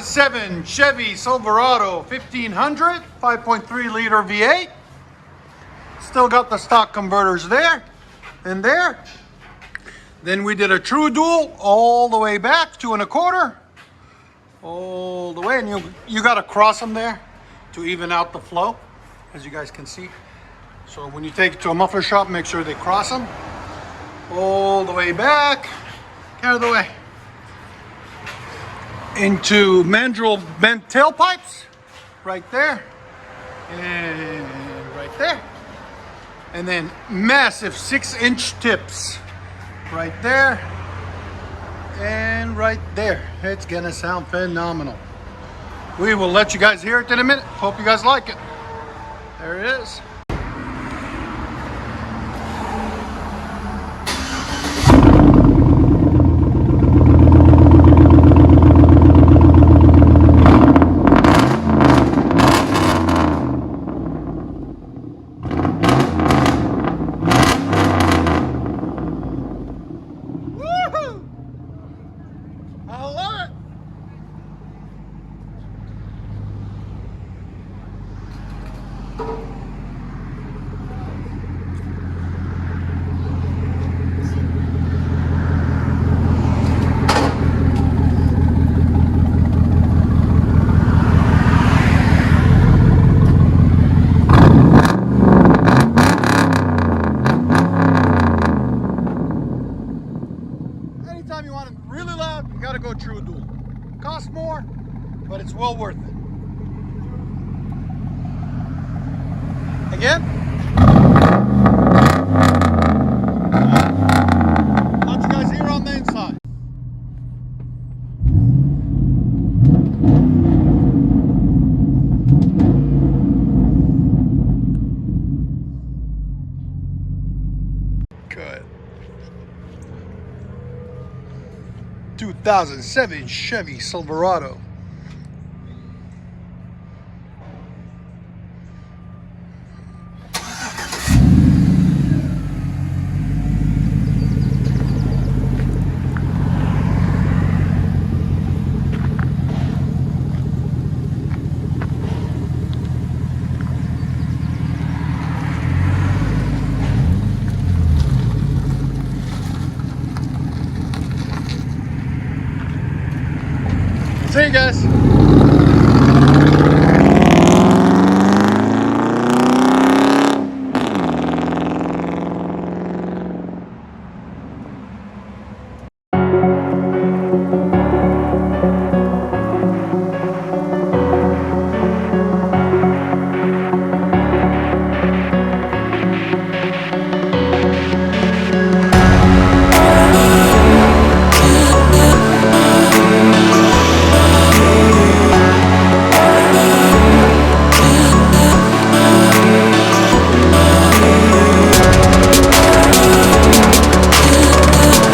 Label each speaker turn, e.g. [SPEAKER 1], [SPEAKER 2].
[SPEAKER 1] 2007 Chevy Silverado 1500, 5.3 liter V8. Still got the stock converters there and there. Then we did a true dual all the way back, 2 1/4, all the way, and you got to cross them there to even out the flow, as you guys can see. So when you take it to a muffler shop, make sure they cross them all the way back, out of the way, into mandrel bent tailpipes, right there, and right there, and then massive 6-inch tips, right there, and right there. It's gonna sound phenomenal. We will let you guys hear it in a minute. Hope you guys like it. There it is. I love it. Anytime you want it really loud, you gotta go true dual. Costs more, but it's well worth it. Again. Let you guys hear on the inside. Good. 2007 Chevy Silverado. See you guys.